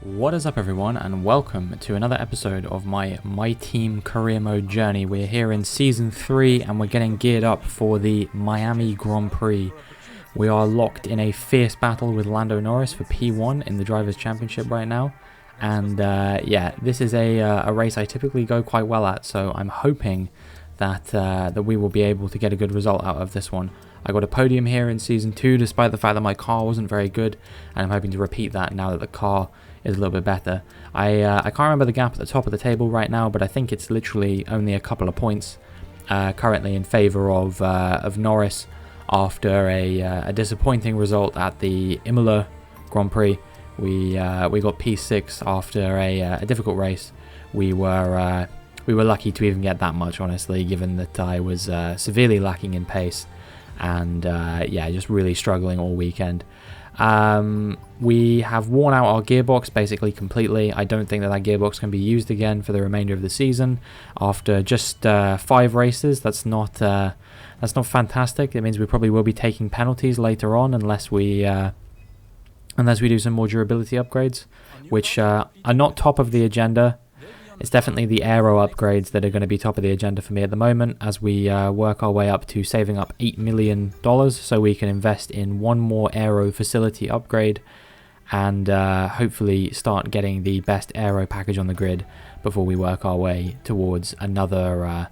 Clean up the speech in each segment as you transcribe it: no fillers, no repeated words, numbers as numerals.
What is up everyone, and welcome to another episode of my Team Career Mode journey. We're here in Season 3 and we're getting geared up for the Miami Grand Prix. We are locked in a fierce battle with Lando Norris for P1 in the Drivers' Championship right now. And yeah, this is a race I typically go quite well at, so I'm hoping that we will be able to get a good result out of this one. I got a podium here in Season 2 despite the fact that my car wasn't very good, and I'm hoping to repeat that now that the car is a little bit better. I can't remember the gap at the top of the table right now, but I think it's literally only a couple of points currently in favour of Norris after a disappointing result at the Imola Grand Prix. We got P6 after a difficult race. We were lucky to even get that much, honestly, given that I was severely lacking in pace and yeah, just really struggling all weekend. We have worn out our gearbox basically completely. I don't think that gearbox can be used again for the remainder of the season after just 5 races. That's not fantastic. It means we probably will be taking penalties later on unless we do some more durability upgrades, which are not top of the agenda. It's definitely the aero upgrades that are going to be top of the agenda for me at the moment as we work our way up to saving up $8 million so we can invest in one more aero facility upgrade and hopefully start getting the best aero package on the grid before we work our way towards another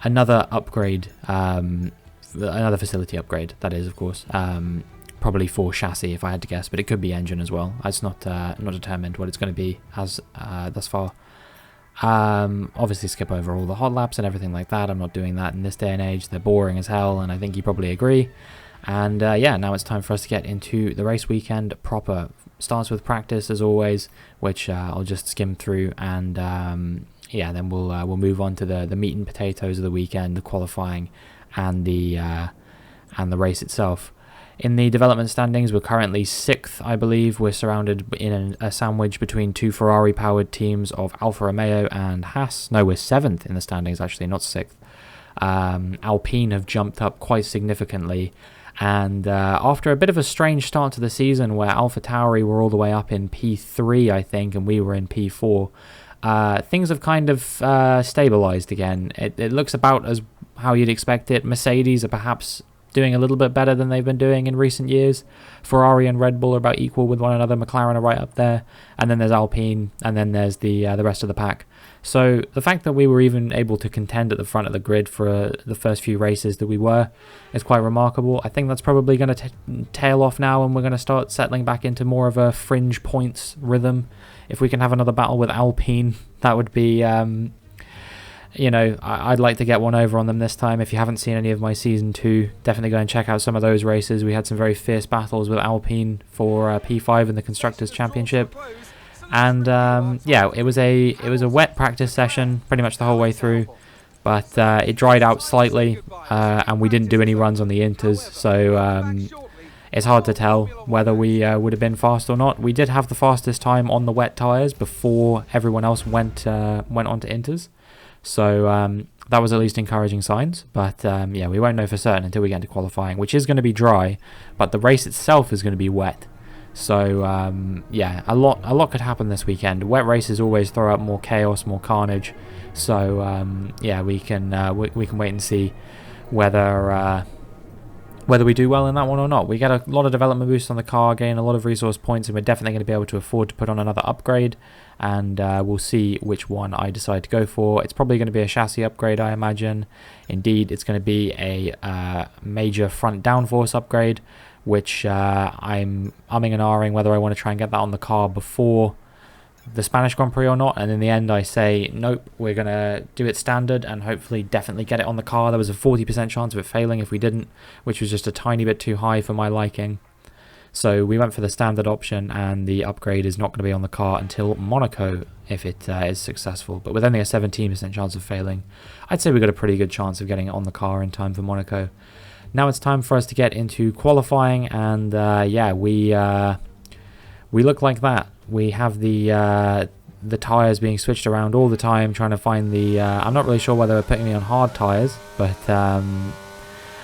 upgrade, another facility upgrade, that is, of course. Probably for chassis if I had to guess, but it could be engine as well. It's not determined what it's going to be as thus far. Obviously skip over all the hot laps and everything like that. I'm not doing that in this day and age. They're boring as hell, and I think you probably agree. And yeah, now it's time for us to get into the race weekend proper. Starts with practice as always, which I'll just skim through, and yeah, then we'll move on to the meat and potatoes of the weekend, the qualifying and the race itself. In the development standings, we're currently 6th, I believe. We're surrounded in a sandwich between 2 Ferrari-powered teams of Alfa Romeo and Haas. No, we're 7th in the standings, actually, not 6th. Alpine have jumped up quite significantly. And after a bit of a strange start to the season where AlphaTauri were all the way up in P3, I think, and we were in P4, things have kind of stabilized again. It looks about as how you'd expect it. Mercedes are perhaps doing a little bit better than they've been doing in recent years. Ferrari and Red Bull are about equal with one another. McLaren are right up there, and then there's Alpine, and then there's the rest of the pack. So the fact that we were even able to contend at the front of the grid for the first few races that we were is quite remarkable. I think that's probably going to tail off now, and we're going to start settling back into more of a fringe points rhythm. If we can have another battle with Alpine, that would be you know, I'd like to get one over on them this time. If you haven't seen any of my Season 2, definitely go and check out some of those races. We had some very fierce battles with Alpine for P5 in the Constructors' Championship. And yeah, it was a wet practice session pretty much the whole way through. But it dried out slightly, and we didn't do any runs on the Inters. So it's hard to tell whether we would have been fast or not. We did have the fastest time on the wet tyres before everyone else went on to Inters. So that was at least encouraging signs, but yeah, we won't know for certain until we get into qualifying, which is going to be dry, but the race itself is going to be wet. So yeah, a lot could happen this weekend. Wet races always throw up more chaos, more carnage. So yeah, we can wait and see whether we do well in that one or not. We get a lot of development boosts on the car, gain a lot of resource points, and we're definitely going to be able to afford to put on another upgrade, and we'll see which one I decide to go for. It's probably going to be a chassis upgrade, I imagine. Indeed, it's going to be a major front downforce upgrade, which I'm umming and ahhing whether I want to try and get that on the car before the Spanish Grand Prix or not, and in the end I say nope, we're going to do it standard and hopefully definitely get it on the car. There was a 40% chance of it failing if we didn't, which was just a tiny bit too high for my liking. So we went for the standard option, and the upgrade is not going to be on the car until Monaco if it is successful. But with only a 17% chance of failing, I'd say we've got a pretty good chance of getting it on the car in time for Monaco. Now it's time for us to get into qualifying, and yeah, we look like that. We have the tyres being switched around all the time, trying to find the... I'm not really sure whether they're putting me on hard tyres, but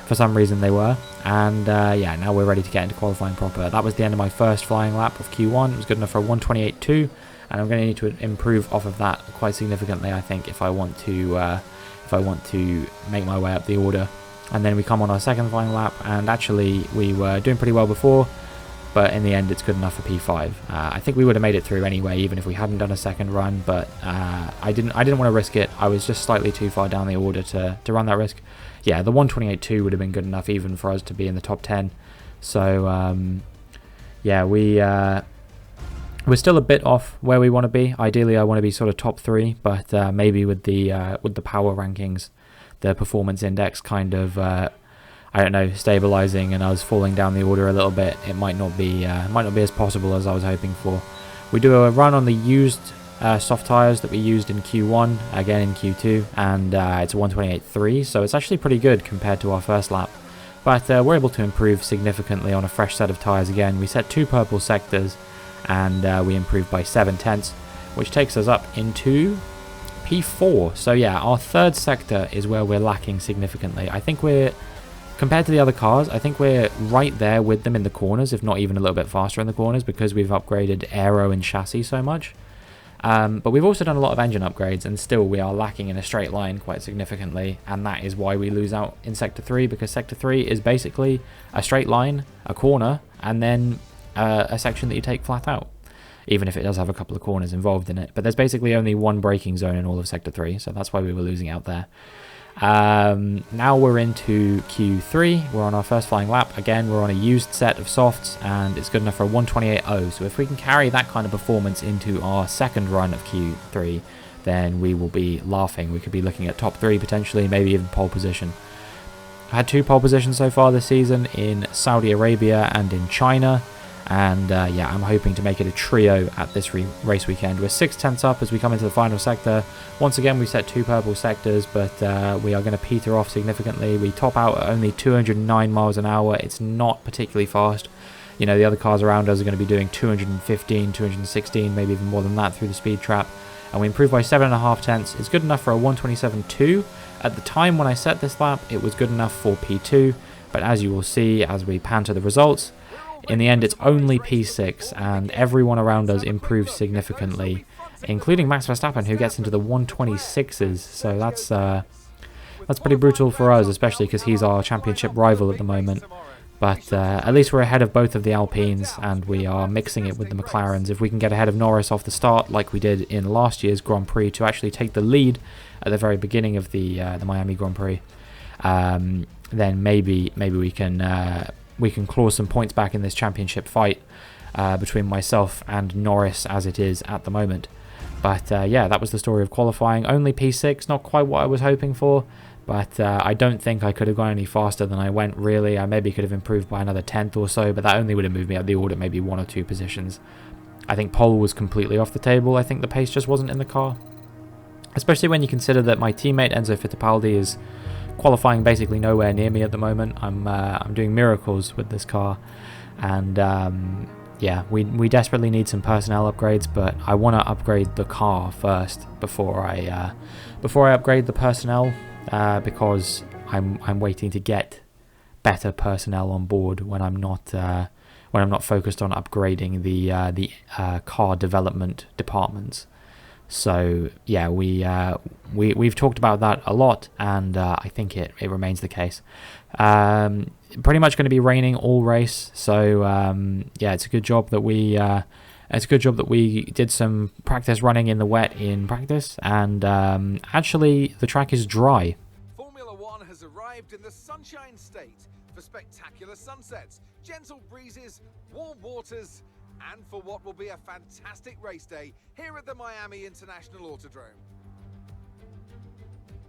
For some reason they were. And yeah, now we're ready to get into qualifying proper. That was the end of my first flying lap of Q1. It was good enough for a 1:28.2, and I'm going to need to improve off of that quite significantly, I think, if I want to make my way up the order. And then we come on our second flying lap, and actually we were doing pretty well before, but in the end it's good enough for P5. I think we would have made it through anyway, even if we hadn't done a second run, but I didn't want to risk it. I was just slightly too far down the order to run that risk. Yeah, the 1:28.2 would have been good enough even for us to be in the top 10. So yeah, we're still a bit off where we want to be. Ideally, I want to be sort of top 3, but maybe with the power rankings, the performance index kind of I don't know, stabilizing and us falling down the order a little bit, it might not be as possible as I was hoping for. We do a run on the used soft tires that we used in Q1, again in Q2, and it's a 1:28.3, so it's actually pretty good compared to our first lap. But we're able to improve significantly on a fresh set of tires again. We set 2 purple sectors, and we improved by 7/10, which takes us up into P4. So yeah, our third sector is where we're lacking significantly. I think compared to the other cars, I think we're right there with them in the corners, if not even a little bit faster in the corners, because we've upgraded aero and chassis so much. But we've also done a lot of engine upgrades, and still we are lacking in a straight line quite significantly, and that is why we lose out in Sector 3, because Sector 3 is basically a straight line, a corner, and then a section that you take flat out, even if it does have a couple of corners involved in it. But there's basically only one braking zone in all of Sector 3, so that's why we were losing out there. Now we're into Q3, we're on our first flying lap. Again, we're on a used set of softs, and it's good enough for a 1:28.0, so if we can carry that kind of performance into our second run of Q3, then we will be laughing. We could be looking at top 3 potentially, maybe even pole position. I had 2 pole positions so far this season in Saudi Arabia and in China. And yeah, I'm hoping to make it a trio at this race weekend. We're 6/10 up as we come into the final sector. Once again, we set 2 purple sectors, but we are going to peter off significantly. We top out at only 209 miles an hour. It's not particularly fast. You know, the other cars around us are going to be doing 215, 216, maybe even more than that through the speed trap. And we improved by 7.5/10. It's good enough for a 1:27.2. At the time when I set this lap, it was good enough for P2. But as you will see as we pan to the results, in the end, it's only P6, and everyone around us improves significantly, including Max Verstappen, who gets into the 1:26s. So that's pretty brutal for us, especially because he's our championship rival at the moment. But at least we're ahead of both of the Alpines, and we are mixing it with the McLarens. If we can get ahead of Norris off the start, like we did in last year's Grand Prix, to actually take the lead at the very beginning of the Miami Grand Prix, then maybe we can claw some points back in this championship fight between myself and Norris as it is at the moment. But yeah, that was the story of qualifying. Only P6, not quite what I was hoping for, but I don't think I could have gone any faster than I went, really. I maybe could have improved by another 10th or so, but that only would have moved me up the order maybe 1 or 2 positions. I think pole was completely off the table. I think the pace just wasn't in the car, especially when you consider that my teammate Enzo Fittipaldi is qualifying basically nowhere near me at the moment. I'm doing miracles with this car, and yeah, we desperately need some personnel upgrades, but I want to upgrade the car first before I upgrade the personnel, because I'm waiting to get better personnel on board when I'm not focused on upgrading the car development departments. So yeah, we've talked about that a lot, and I think it remains the case. Pretty much going to be raining all race, so yeah, it's a good job that we did some practice running in the wet in practice, and actually the track is dry. Formula One has arrived in the Sunshine State for spectacular sunsets, gentle breezes, warm waters, and for what will be a fantastic race day here at the Miami International Autodrome.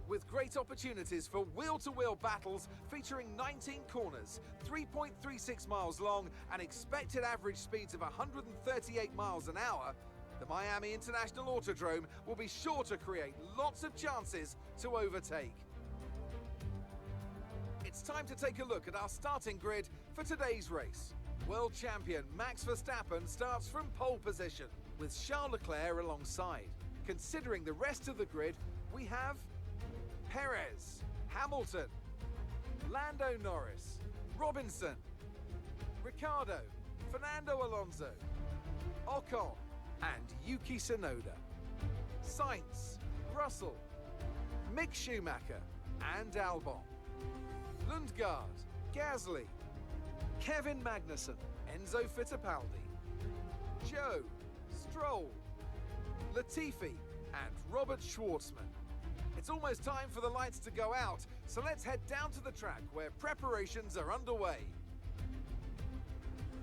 With great opportunities for wheel-to-wheel battles featuring 19 corners, 3.36 miles long, and expected average speeds of 138 miles an hour, the Miami International Autodrome will be sure to create lots of chances to overtake. It's time to take a look at our starting grid for today's race. World champion Max Verstappen starts from pole position, with Charles Leclerc alongside. Considering the rest of the grid, we have Perez, Hamilton, Lando Norris, Robinson, Ricciardo, Fernando Alonso, Ocon, and Yuki Tsunoda. Sainz, Russell, Mick Schumacher, and Albon. Lundgaard, Gasly, Kevin Magnussen, Enzo Fittipaldi, Joe, Stroll, Latifi, and Robert Schwartzman. It's almost time for the lights to go out, so let's head down to the track where preparations are underway.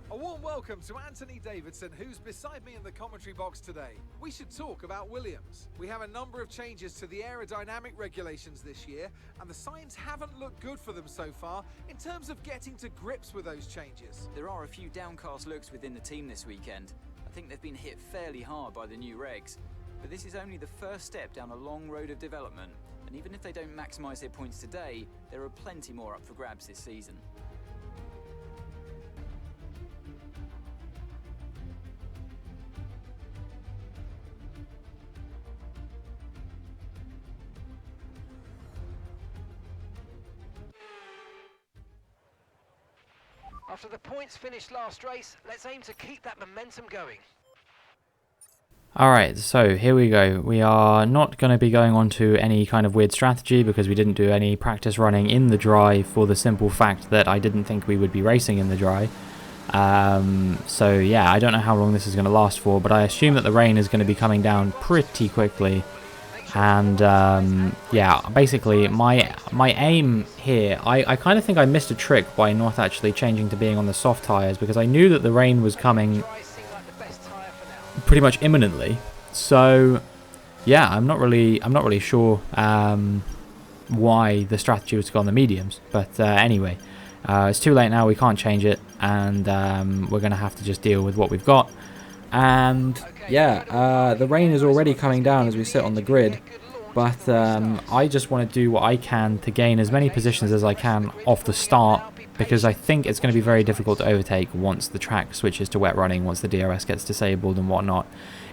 A warm welcome to Anthony Davidson, who's beside me in the commentary box today. We should talk about Williams. We have a number of changes to the aerodynamic regulations this year, and the signs haven't looked good for them so far in terms of getting to grips with those changes. There are a few downcast looks within the team this weekend. I think they've been hit fairly hard by the new regs. But this is only the first step down a long road of development, and even if they don't maximise their points today, there are plenty more up for grabs this season. After the points finished last race, let's aim to keep that momentum going. Alright, so here we go. We are not going to be going on to any kind of weird strategy because we didn't do any practice running in the dry for the simple fact that I didn't think we would be racing in the dry. So yeah, I don't know how long this is going to last for, but I assume that the rain is going to be coming down pretty quickly. And yeah, basically my aim here, I kind of think I missed a trick by not actually changing to being on the soft tyres, because I knew that the rain was coming pretty much imminently. So yeah, I'm not really sure why the strategy was to go on the mediums, but anyway, it's too late now. We can't change it, and we're gonna have to just deal with what we've got. And yeah, the rain is already coming down as we sit on the grid, but I just want to do what I can to gain as many positions as I can off the start, because I think it's going to be very difficult to overtake once the track switches to wet running, once the DRS gets disabled and whatnot.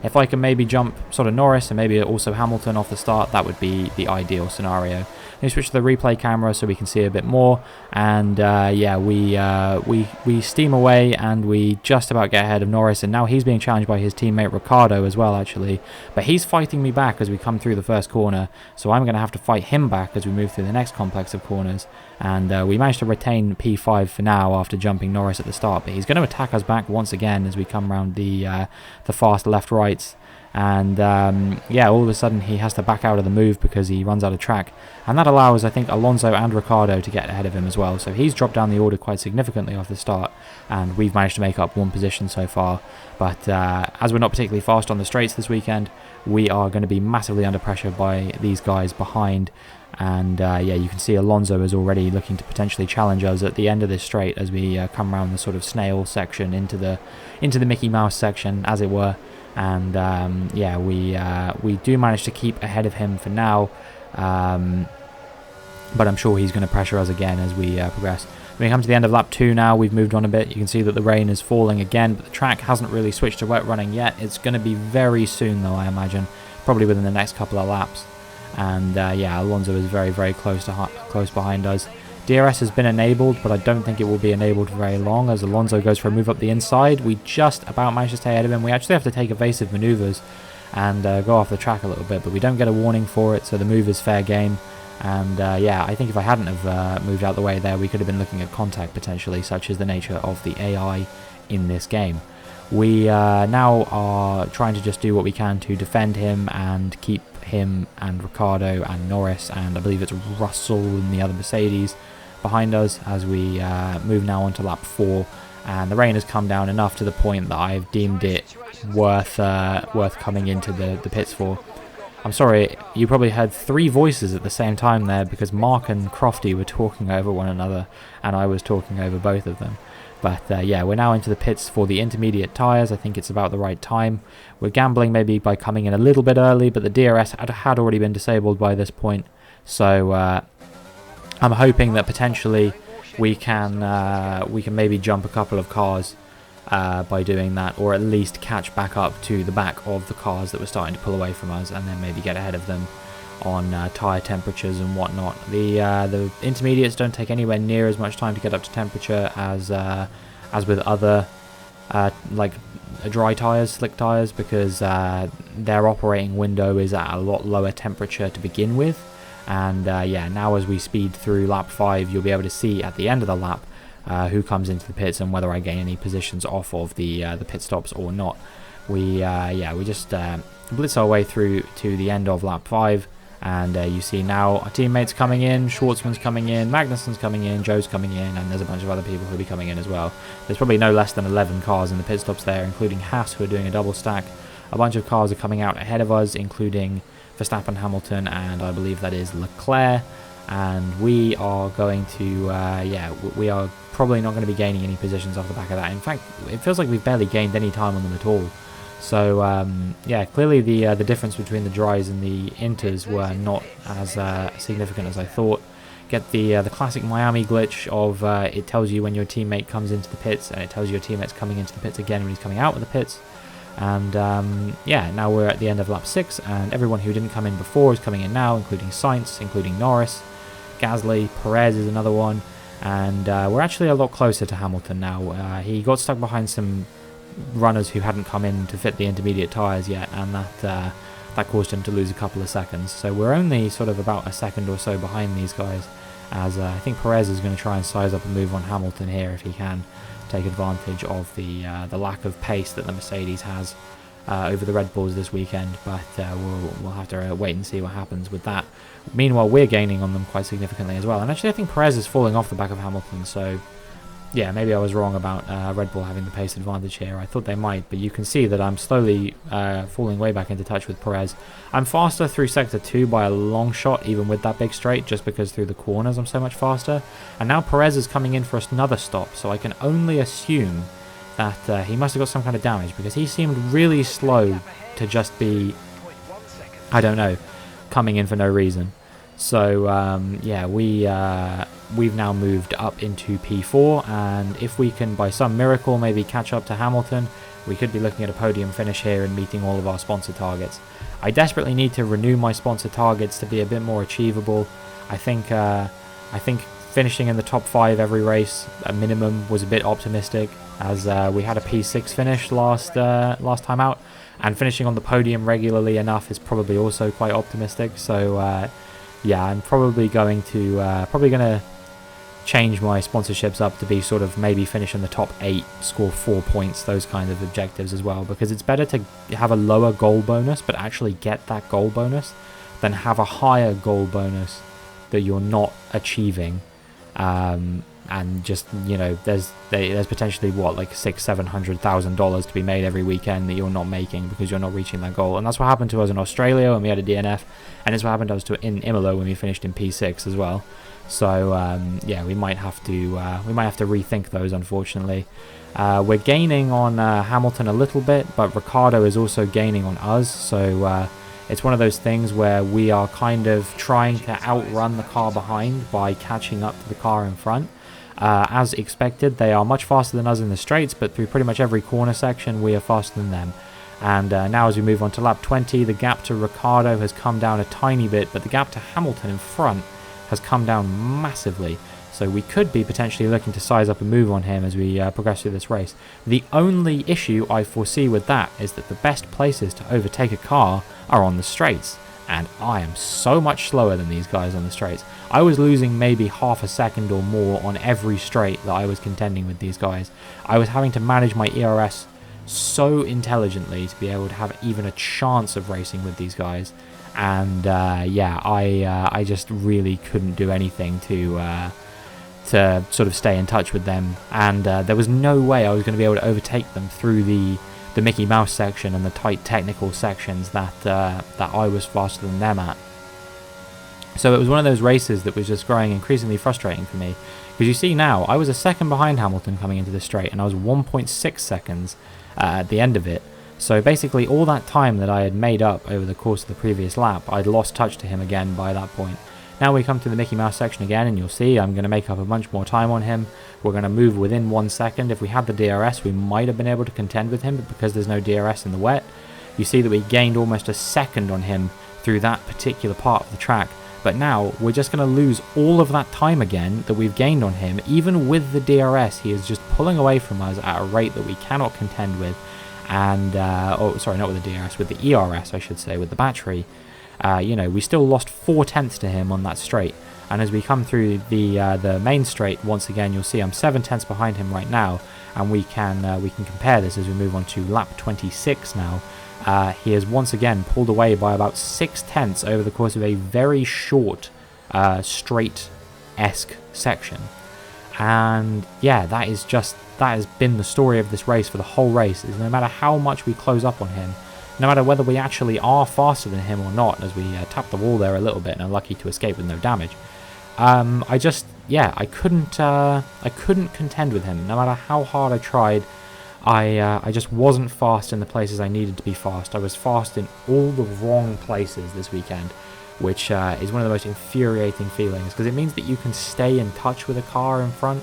If I can maybe jump sort of Norris and maybe also Hamilton off the start, that would be the ideal scenario. Let me switch to the replay camera so we can see a bit more, and yeah, we steam away and we just about get ahead of Norris, and now he's being challenged by his teammate Ricciardo as well, actually, but he's fighting me back as we come through the first corner, so I'm going to have to fight him back as we move through the next complex of corners. And we managed to retain P5 for now after jumping Norris at the start, but he's going to attack us back once again as we come around the fast left rights. And yeah, all of a sudden he has to back out of the move because he runs out of track, and that allows, I think, Alonso and Ricciardo to get ahead of him as well. So he's dropped down the order quite significantly off the start, and we've managed to make up one position so far. But as we're not particularly fast on the straights this weekend, we are going to be massively under pressure by these guys behind. And yeah, you can see Alonso is already looking to potentially challenge us at the end of this straight as we come around the sort of snail section into the Mickey Mouse section, as it were. And yeah, we do manage to keep ahead of him for now, but I'm sure he's going to pressure us again as we progress. When we come to the end of lap 2 now, we've moved on a bit. You can see that the rain is falling again, but the track hasn't really switched to wet running yet. It's going to be very soon though, I imagine, probably within the next couple of laps. And yeah, Alonso is very, very close behind us. DRS has been enabled, but I don't think it will be enabled for very long as Alonso goes for a move up the inside. We just about manage to stay ahead of him. We actually have to take evasive manoeuvres and go off the track a little bit, but we don't get a warning for it, so the move is fair game. And yeah, I think if I hadn't have moved out the way there, we could have been looking at contact potentially, such is the nature of the AI in this game. We now are trying to just do what we can to defend him and keep him and Ricciardo and Norris, and I believe it's Russell and the other Mercedes behind us as we move now onto lap 4. And the rain has come down enough to the point that I've deemed it worth coming into the pits for. I'm sorry, you probably heard 3 voices at the same time there because Mark and Crofty were talking over one another and I was talking over both of them. But yeah, we're now into the pits for the intermediate tyres. I think it's about the right time. We're gambling maybe by coming in a little bit early, but the DRS had already been disabled by this point. So I'm hoping that potentially we can maybe jump a couple of cars by doing that, or at least catch back up to the back of the cars that were starting to pull away from us and then maybe get ahead of them. on tyre temperatures and whatnot. The intermediates don't take anywhere near as much time to get up to temperature as with other like dry tyres, slick tyres, because their operating window is at a lot lower temperature to begin with. And yeah, now as we speed through lap 5, you'll be able to see at the end of the lap who comes into the pits and whether I gain any positions off of the pit stops or not. We just blitz our way through to the end of lap 5, and you see now our teammates coming in, Schwartzman's coming in, Magnussen's coming in, Joe's coming in, and there's a bunch of other people who'll be coming in as well. There's probably no less than 11 cars in the pit stops there, including Haas, who are doing a double stack. A bunch of cars are coming out ahead of us, including Verstappen, Hamilton, and I believe that is Leclerc. And we are going to, we are probably not going to be gaining any positions off the back of that. In fact, it feels like we've barely gained any time on them at all. So, yeah, clearly the difference between the dries and the inters were not as significant as I thought. Get the classic Miami glitch of it tells you when your teammate comes into the pits, and it tells you your teammate's coming into the pits again when he's coming out of the pits. And yeah, now we're at the end of lap 6, and everyone who didn't come in before is coming in now, including Sainz, including Norris, Gasly, Perez is another one, and we're actually a lot closer to Hamilton now. He got stuck behind some runners who hadn't come in to fit the intermediate tyres yet, and that caused him to lose a couple of seconds. So we're only sort of about a second or so behind these guys, as I think Perez is going to try and size up a move on Hamilton here if he can take advantage of the lack of pace that the Mercedes has over the Red Bulls this weekend, but we'll have to wait and see what happens with that. Meanwhile, we're gaining on them quite significantly as well, and actually I think Perez is falling off the back of Hamilton, so yeah, maybe I was wrong about Red Bull having the pace advantage here. I thought they might, but you can see that I'm slowly falling way back into touch with Perez. I'm faster through Sector 2 by a long shot, even with that big straight, just because through the corners I'm so much faster. And now Perez is coming in for another stop, so I can only assume that he must have got some kind of damage, because he seemed really slow to just be, I don't know, coming in for no reason. So yeah, we've now moved up into P4, and if we can by some miracle maybe catch up to Hamilton, we could be looking at a podium finish here and meeting all of our sponsor targets. I desperately need to renew my sponsor targets to be a bit more achievable. I think finishing in the top 5 every race at minimum was a bit optimistic, as we had a P6 finish last time out, and finishing on the podium regularly enough is probably also quite optimistic. So yeah, I'm probably going to change my sponsorships up to be sort of maybe finish in the top 8, score 4 points, those kind of objectives as well, because it's better to have a lower goal bonus but actually get that goal bonus than have a higher goal bonus that you're not achieving, and just, you know, there's potentially what, like $600,000-$700,000 to be made every weekend that you're not making because you're not reaching that goal. And that's what happened to us in Australia when we had a DNF, and it's what happened to us in Imola when we finished in P6 as well. So yeah, we might have to rethink those, unfortunately. We're gaining on Hamilton a little bit, but Ricciardo is also gaining on us, so it's one of those things where we are kind of trying to outrun the car behind by catching up to the car in front. As expected, they are much faster than us in the straights, but through pretty much every corner section we are faster than them. And now as we move on to lap 20, the gap to Ricciardo has come down a tiny bit, but the gap to Hamilton in front has come down massively. So we could be potentially looking to size up a move on him as we progress through this race. The only issue I foresee with that is that the best places to overtake a car are on the straights, and I am so much slower than these guys on the straights. I was losing maybe half a second or more on every straight that I was contending with these guys. I was having to manage my ERS so intelligently to be able to have even a chance of racing with these guys. And yeah, I just really couldn't do anything to sort of stay in touch with them, and there was no way I was going to be able to overtake them through the Mickey Mouse section and the tight technical sections that I was faster than them at. So it was one of those races that was just growing increasingly frustrating for me, because you see now I was a second behind Hamilton coming into the straight, and I was 1.6 seconds at the end of it. So basically all that time that I had made up over the course of the previous lap, I'd lost touch to him again by that point. Now we come to the Mickey Mouse section again, and you'll see I'm going to make up a bunch more time on him. We're going to move within 1 second. If we had the DRS, we might have been able to contend with him, but because there's no DRS in the wet, you see that we gained almost a second on him through that particular part of the track. But now we're just going to lose all of that time again that we've gained on him. Even with the DRS, he is just pulling away from us at a rate that we cannot contend with. And, oh, sorry, not with the DRS, with the ERS, I should say, with the battery. You know, we still lost 4/10 to him on that straight. And as we come through the main straight, once again, you'll see I'm 7/10 behind him right now. And we can compare this as we move on to lap 26 now. He has once again pulled away by about 6/10 over the course of a very short straight-esque section. And yeah, that has been the story of this race for the whole race, is no matter how much we close up on him, no matter whether we actually are faster than him or not, as we tap the wall there a little bit and are lucky to escape with no damage. I couldn't contend with him. No matter how hard I tried, I just wasn't fast in the places I needed to be fast. I was fast in all the wrong places this weekend, which is one of the most infuriating feelings, because it means that you can stay in touch with a car in front,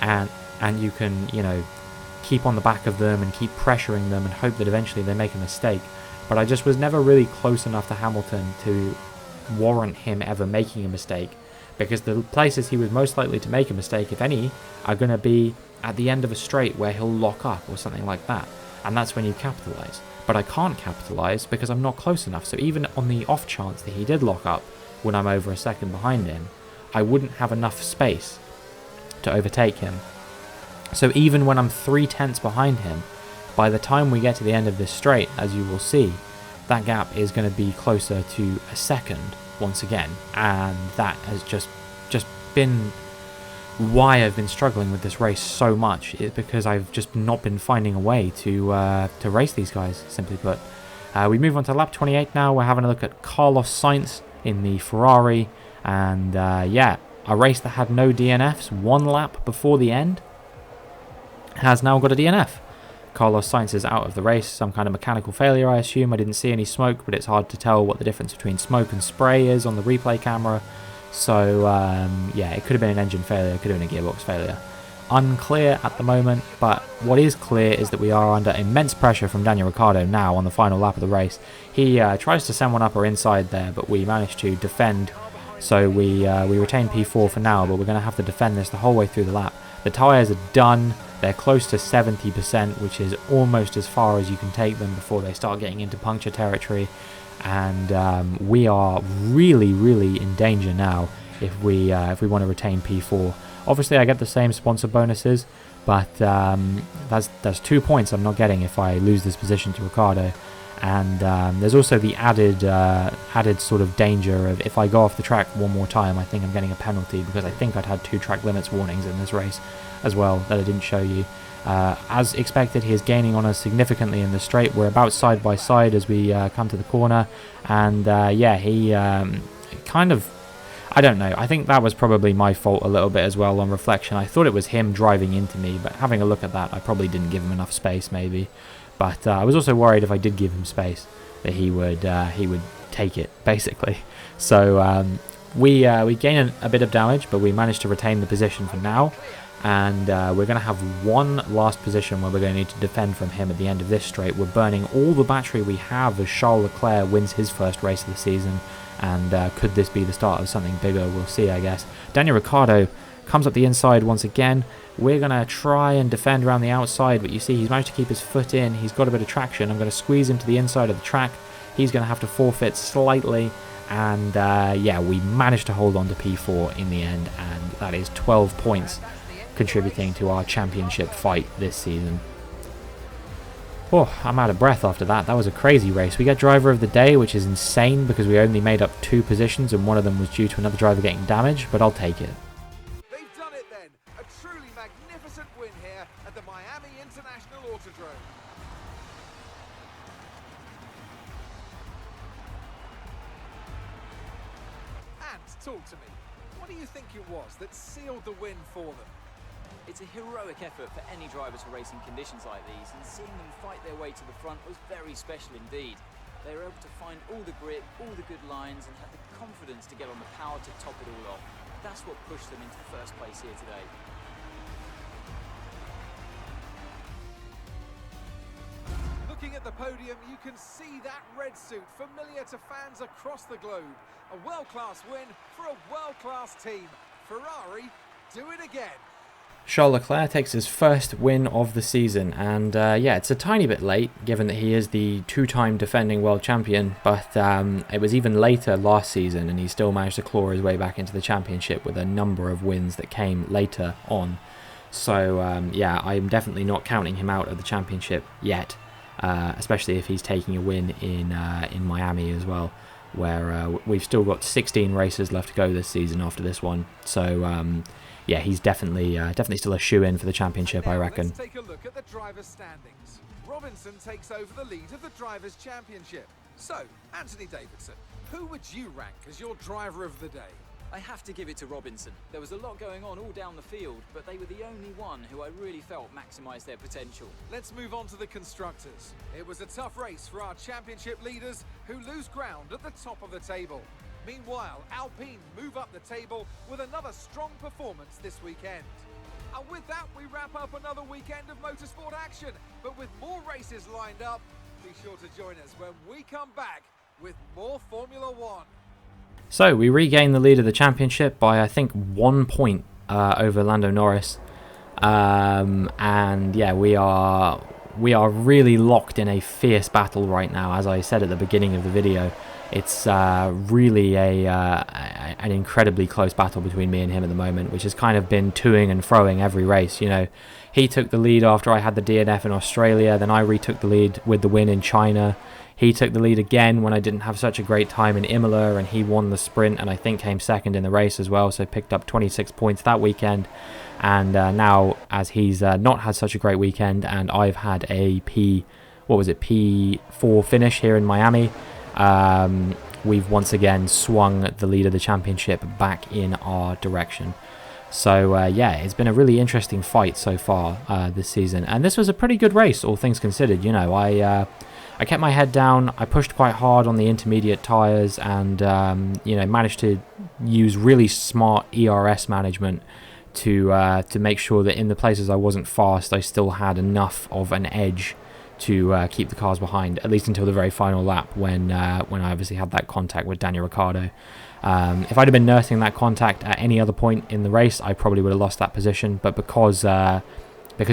and you can, you know, keep on the back of them and keep pressuring them and hope that eventually they make a mistake. But I just was never really close enough to Hamilton to warrant him ever making a mistake, because the places he was most likely to make a mistake, if any, are going to be at the end of a straight where he'll lock up or something like that, and that's when you capitalise. But I can't capitalise because I'm not close enough, so even on the off chance that he did lock up when I'm over a second behind him, I wouldn't have enough space to overtake him. So even when I'm 3/10 behind him, by the time we get to the end of this straight, as you will see, that gap is going to be closer to a second once again, and that has just been why I've been struggling with this race so much, is because I've just not been finding a way to race these guys, simply put. We move on to lap 28 now. We're having a look at Carlos Sainz in the Ferrari, and yeah, a race that had no DNFs 1 lap before the end has now got a DNF. Carlos Sainz is out of the race, some kind of mechanical failure I assume. I didn't see any smoke, but it's hard to tell what the difference between smoke and spray is on the replay camera. So yeah, it could have been an engine failure, it could have been a gearbox failure. Unclear at the moment, but what is clear is that we are under immense pressure from Daniel Ricciardo now on the final lap of the race. He tries to send one up or inside there, but we managed to defend. So we retain P4 for now, but we're going to have to defend this the whole way through the lap. The tyres are done. They're close to 70%, which is almost as far as you can take them before they start getting into puncture territory. And we are really, really in danger now if we want to retain P4. Obviously, I get the same sponsor bonuses, but that's 2 points I'm not getting if I lose this position to Ricciardo. And there's also the added sort of danger of if I go off the track one more time, I think I'm getting a penalty, because I think I'd had 2 track limits warnings in this race as well that I didn't show you. As expected, he is gaining on us significantly in the straight. We're about side by side as we come to the corner, and yeah, he kind of, I don't know, I think that was probably my fault a little bit as well on reflection. I thought it was him driving into me, but having a look at that, I probably didn't give him enough space maybe. But I was also worried if I did give him space that he would take it, basically. So we gain a bit of damage, but we managed to retain the position for now. And we're going to have one last position where we're going to need to defend from him at the end of this straight. We're burning all the battery we have as Charles Leclerc wins his first race of the season. And could this be the start of something bigger? We'll see, I guess. Daniel Ricciardo comes up the inside once again. We're going to try and defend around the outside, but you see he's managed to keep his foot in. He's got a bit of traction. I'm going to squeeze him to the inside of the track. He's going to have to forfeit slightly. And yeah, we managed to hold on to P4 in the end, and that is 12 points contributing to our championship fight this season. Oh, I'm out of breath after that. That was a crazy race. We get driver of the day, which is insane because we only made up 2 positions and one of them was due to another driver getting damaged, but I'll take it. They've done it then. A truly magnificent win here at the Miami International Autodrome. And talk to me. What do you think it was that sealed the win for them? It's a heroic effort for any drivers for racing conditions like these, and seeing them fight their way to the front was very special indeed. They were able to find all the grip, all the good lines, and had the confidence to get on the power to top it all off. That's what pushed them into first place here today. Looking Standing at the podium, you can see that red suit familiar to fans across the globe. A world-class win for a world-class team. Ferrari, do it again. Charles Leclerc takes his first win of the season, and yeah, it's a tiny bit late given that he is the two-time defending world champion, but it was even later last season and he still managed to claw his way back into the championship with a number of wins that came later on. So yeah, I'm definitely not counting him out of the championship yet, especially if he's taking a win in Miami as well, where we've still got 16 races left to go this season after this one. So yeah, he's definitely still a shoe-in for the championship, I reckon. Let's take a look at the drivers' standings. Robinson takes over the lead of the drivers' championship. So, Anthony Davidson, who would you rank as your driver of the day? I have to give it to Robinson. There was a lot going on all down the field, but they were the only one who I really felt maximised their potential. Let's move on to the constructors. It was a tough race for our championship leaders who lose ground at the top of the table. Meanwhile, Alpine move up the table with another strong performance this weekend. And with that, we wrap up another weekend of motorsport action. But with more races lined up, be sure to join us when we come back with more Formula One. So we regain the lead of the championship by, I think, 1 point over Lando Norris. And yeah, we are really locked in a fierce battle right now. As I said at the beginning of the video, it's really an incredibly close battle between me and him at the moment, which has kind of been toing and froing every race. You know, he took the lead after I had the DNF in Australia, then I retook the lead with the win in China. He took the lead again when I didn't have such a great time in Imola, and he won the sprint and I think came second in the race as well, so picked up 26 points that weekend. And now, as he's not had such a great weekend and I've had a P4 finish here in Miami, we've once again swung the lead of the championship back in our direction. So yeah, it's been a really interesting fight so far this season, and this was a pretty good race, all things considered. You know, I kept my head down, I pushed quite hard on the intermediate tyres, and you know, managed to use really smart ERS management to make sure that in the places I wasn't fast, I still had enough of an edge to keep the cars behind, at least until the very final lap when I obviously had that contact with Daniel Ricciardo. If I'd have been nursing that contact at any other point in the race, I probably would have lost that position, but because it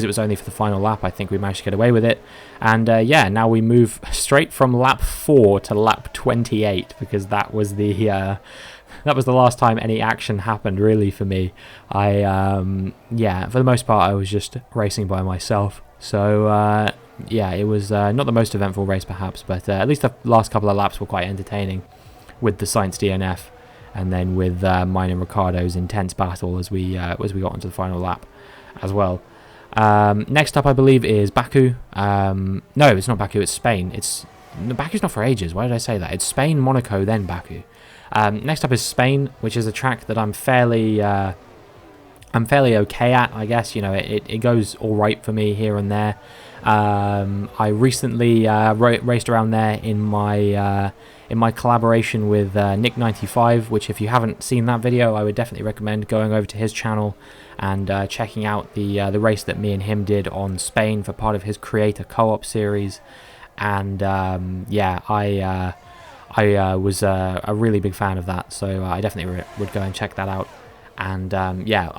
was only for the final lap, I think we managed to get away with it. And yeah, now we move straight from lap 4 to lap 28, because that was the last time any action happened really for me. Yeah, for the most part I was just racing by myself. So yeah, it was not the most eventful race perhaps, but at least the last couple of laps were quite entertaining, with the Sainz DNF and then with mine and Ricciardo's intense battle as we got onto the final lap as well. Next up, I believe, is Baku. No, it's not Baku, it's Spain. Baku's not for ages. Why did I say that? It's Spain, Monaco, then Baku. Next up is Spain, which is a track that I'm fairly okay at, I guess. You know, it goes all right for me here and there. I recently raced around there in my collaboration with Nick95, which, if you haven't seen that video, I would definitely recommend going over to his channel and checking out the race that me and him did on Spain for part of his Creator Co-op series. And yeah, I was a really big fan of that, so I definitely would go and check that out. And yeah,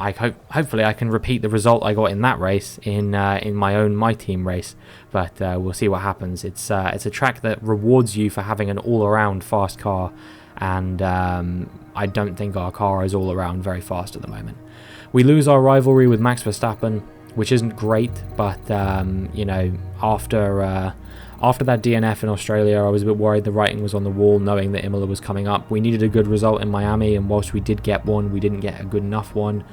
hopefully I can repeat the result I got in that race in my team race, but we'll see what happens. It's a track that rewards you for having an all-around fast car, and I don't think our car is all-around very fast at the moment. We lose our rivalry with Max Verstappen, which isn't great, but you know, after that DNF in Australia, I was a bit worried the writing was on the wall, knowing that Imola was coming up. We needed a good result in Miami, and whilst we did get one, we didn't get a good enough one.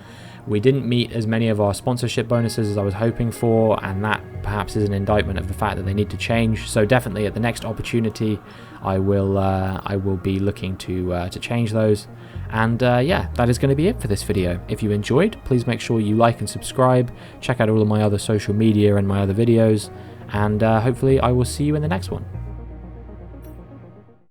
We didn't meet as many of our sponsorship bonuses as I was hoping for, and that perhaps is an indictment of the fact that they need to change. So definitely at the next opportunity, I will be looking to change those. And yeah, that is going to be it for this video. If you enjoyed, please make sure you like and subscribe. Check out all of my other social media and my other videos. And hopefully I will see you in the next one.